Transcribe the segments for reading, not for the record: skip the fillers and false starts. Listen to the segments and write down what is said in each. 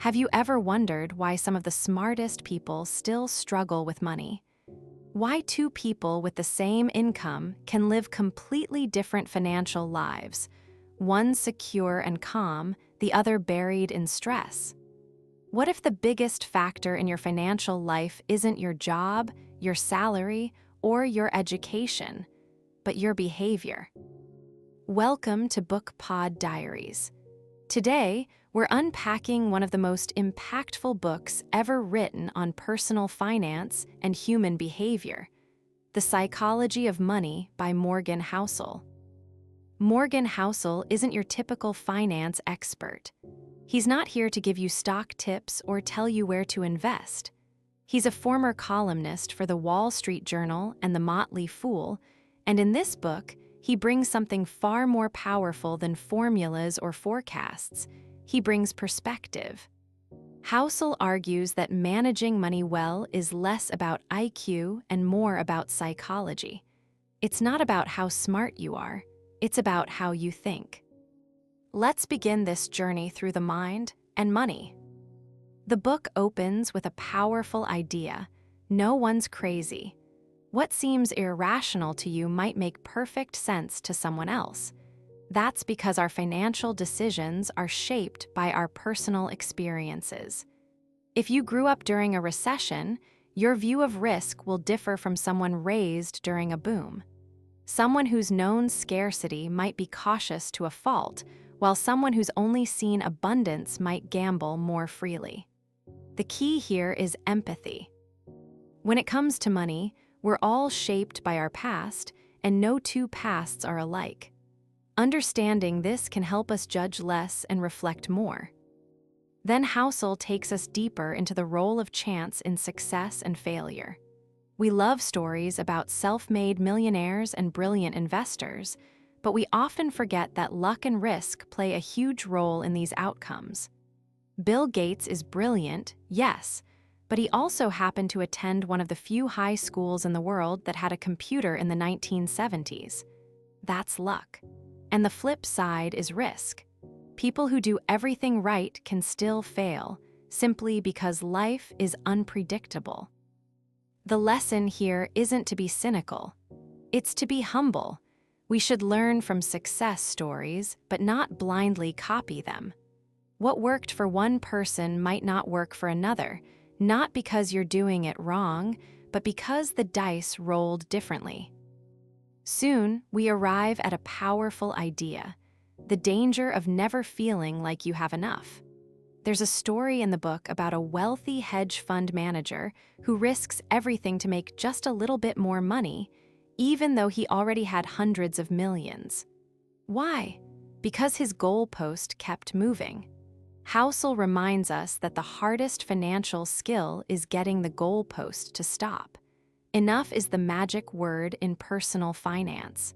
Have you ever wondered why some of the smartest people still struggle with money? Why two people with the same income can live completely different financial lives, one secure and calm, the other buried in stress? What if the biggest factor in your financial life isn't your job, your salary, or your education, but your behavior? Welcome to Book Pod Diaries. Today, we're unpacking one of the most impactful books ever written on personal finance and human behavior, The Psychology of Money by Morgan Housel. Morgan Housel isn't your typical finance expert. He's not here to give you stock tips or tell you where to invest. He's a former columnist for the Wall Street Journal and the Motley Fool, and in this book, he brings something far more powerful than formulas or forecasts. He brings perspective. Housel argues that managing money well is less about IQ and more about psychology. It's not about how smart you are, it's about how you think. Let's begin this journey through the mind and money. The book opens with a powerful idea: no one's crazy. What seems irrational to you might make perfect sense to someone else. That's because our financial decisions are shaped by our personal experiences. If you grew up during a recession, your view of risk will differ from someone raised during a boom. Someone who's known scarcity might be cautious to a fault, while someone who's only seen abundance might gamble more freely. The key here is empathy. When it comes to money, we're all shaped by our past, and no two pasts are alike. Understanding this can help us judge less and reflect more. Then Housel takes us deeper into the role of chance in success and failure. We love stories about self-made millionaires and brilliant investors, but we often forget that luck and risk play a huge role in these outcomes. Bill Gates is brilliant, yes, but he also happened to attend one of the few high schools in the world that had a computer in the 1970s. That's luck. And the flip side is risk. People who do everything right can still fail, simply because life is unpredictable. The lesson here isn't to be cynical. It's to be humble. We should learn from success stories, but not blindly copy them. What worked for one person might not work for another, not because you're doing it wrong, but because the dice rolled differently. Soon, we arrive at a powerful idea: the danger of never feeling like you have enough. There's a story in the book about a wealthy hedge fund manager who risks everything to make just a little bit more money, even though he already had hundreds of millions. Why? Because his goalpost kept moving. Housel reminds us that the hardest financial skill is getting the goalpost to stop. Enough is the magic word in personal finance.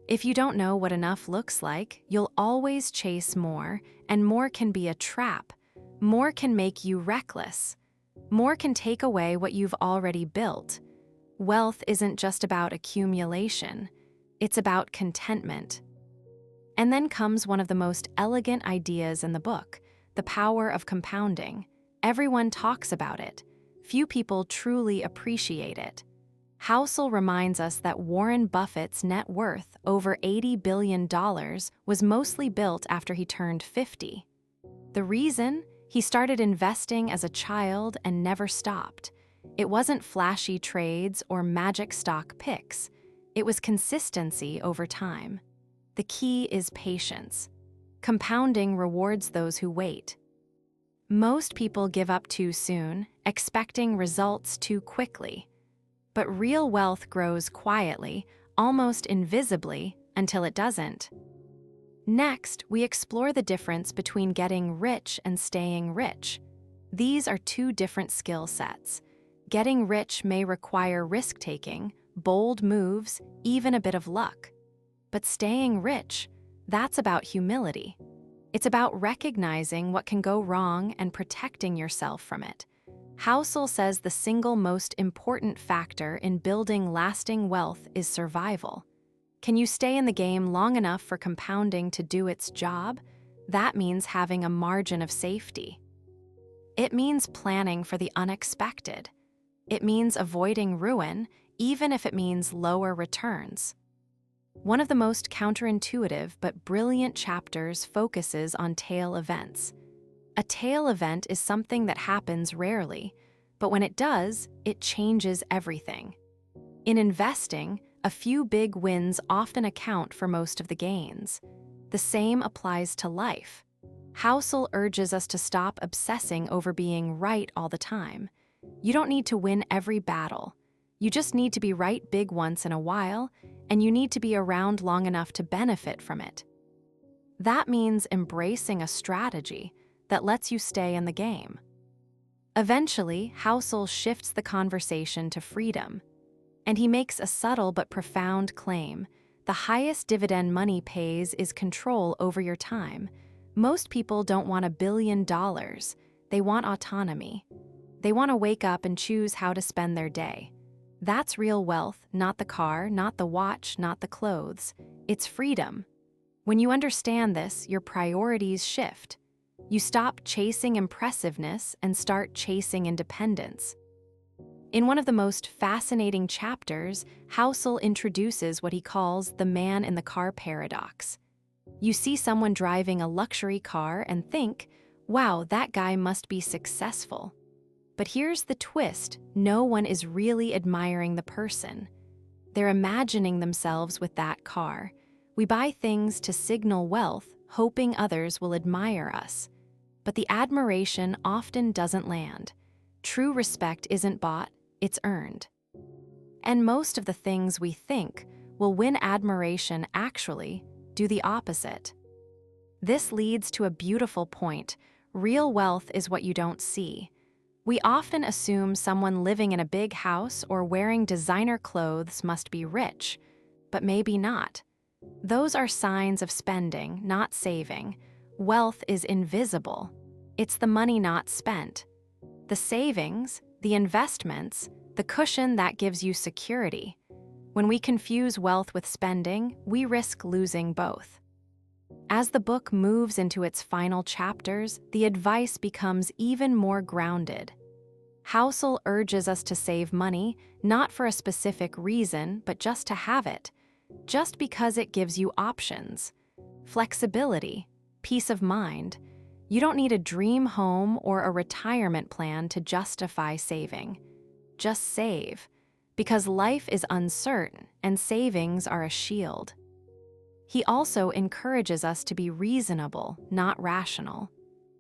If you don't know what enough looks like, you'll always chase more, and more can be a trap. More can make you reckless. More can take away what you've already built. Wealth isn't just about accumulation, it's about contentment. And then comes one of the most elegant ideas in the book: the power of compounding. Everyone talks about it. Few people truly appreciate it. Housel reminds us that Warren Buffett's net worth, over $80 billion, was mostly built after he turned 50. The reason? He started investing as a child and never stopped. It wasn't flashy trades or magic stock picks. It was consistency over time. The key is patience. Compounding rewards those who wait. Most people give up too soon, expecting results too quickly. But real wealth grows quietly, almost invisibly, until it doesn't. Next, we explore the difference between getting rich and staying rich. These are two different skill sets. Getting rich may require risk-taking, bold moves, even a bit of luck. But staying rich, that's about humility. It's about recognizing what can go wrong and protecting yourself from it. Housel says the single most important factor in building lasting wealth is survival. Can you stay in the game long enough for compounding to do its job? That means having a margin of safety. It means planning for the unexpected. It means avoiding ruin, even if it means lower returns. One of the most counterintuitive but brilliant chapters focuses on tail events. A tail event is something that happens rarely, but when it does, it changes everything. In investing, a few big wins often account for most of the gains. The same applies to life. Housel urges us to stop obsessing over being right all the time. You don't need to win every battle. You just need to be right big once in a while, and you need to be around long enough to benefit from it. That means embracing a strategy that lets you stay in the game. Eventually, Housel shifts the conversation to freedom, and he makes a subtle but profound claim. The highest dividend money pays is control over your time. Most people don't want $1 billion. They want autonomy. They want to wake up and choose how to spend their day. That's real wealth, not the car, not the watch, not the clothes. It's freedom. When you understand this, your priorities shift. You stop chasing impressiveness and start chasing independence. In one of the most fascinating chapters, Housel introduces what he calls the man in the car paradox. You see someone driving a luxury car and think, wow, that guy must be successful. But here's the twist: no one is really admiring the person. They're imagining themselves with that car. We buy things to signal wealth, hoping others will admire us. But the admiration often doesn't land. True respect isn't bought, it's earned. And most of the things we think will win admiration actually do the opposite. This leads to a beautiful point. Real wealth is what you don't see. We often assume someone living in a big house or wearing designer clothes must be rich, but maybe not. Those are signs of spending, not saving. Wealth is invisible. It's the money not spent. The savings, the investments, the cushion that gives you security. When we confuse wealth with spending, we risk losing both. As the book moves into its final chapters, the advice becomes even more grounded. Housel urges us to save money, not for a specific reason, but just to have it. Just because it gives you options, flexibility, peace of mind. You don't need a dream home or a retirement plan to justify saving. Just save, because life is uncertain and savings are a shield. He also encourages us to be reasonable, not rational.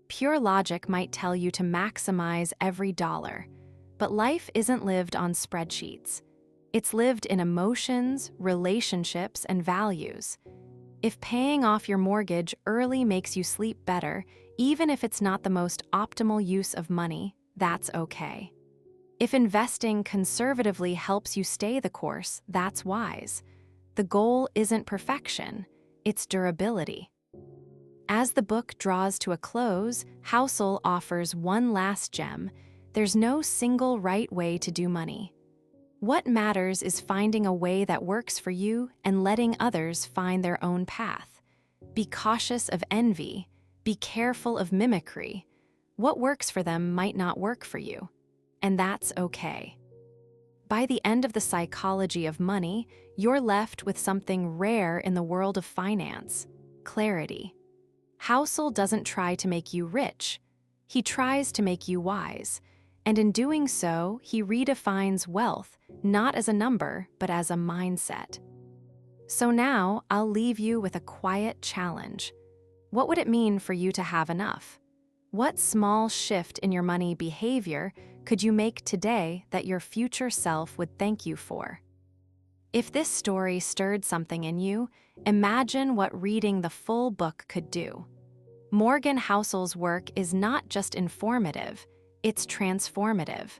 Pure logic might tell you to maximize every dollar, but life isn't lived on spreadsheets. It's lived in emotions, relationships, and values. If paying off your mortgage early makes you sleep better, even if it's not the most optimal use of money, that's okay. If investing conservatively helps you stay the course, that's wise. The goal isn't perfection, it's durability. As the book draws to a close, Housel offers one last gem. There's no single right way to do money. What matters is finding a way that works for you and letting others find their own path. Be cautious of envy. Be careful of mimicry. What works for them might not work for you, and that's okay. By the end of The Psychology of Money, you're left with something rare in the world of finance: clarity. Housel doesn't try to make you rich. He tries to make you wise. And in doing so, he redefines wealth, not as a number, but as a mindset. So now, I'll leave you with a quiet challenge. What would it mean for you to have enough? What small shift in your money behavior could you make today that your future self would thank you for? If this story stirred something in you, imagine what reading the full book could do. Morgan Housel's work is not just informative, it's transformative.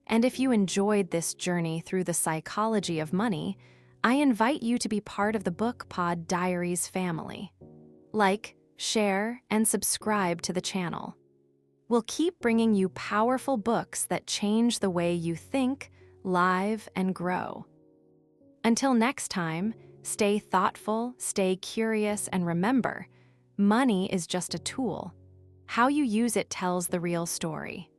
And if you enjoyed this journey through the psychology of money, I invite you to be part of the Book Pod Diaries family. Like, share, and subscribe to the channel. We'll keep bringing you powerful books that change the way you think, live, and grow. Until next time, stay thoughtful, stay curious, and remember, money is just a tool. How you use it tells the real story.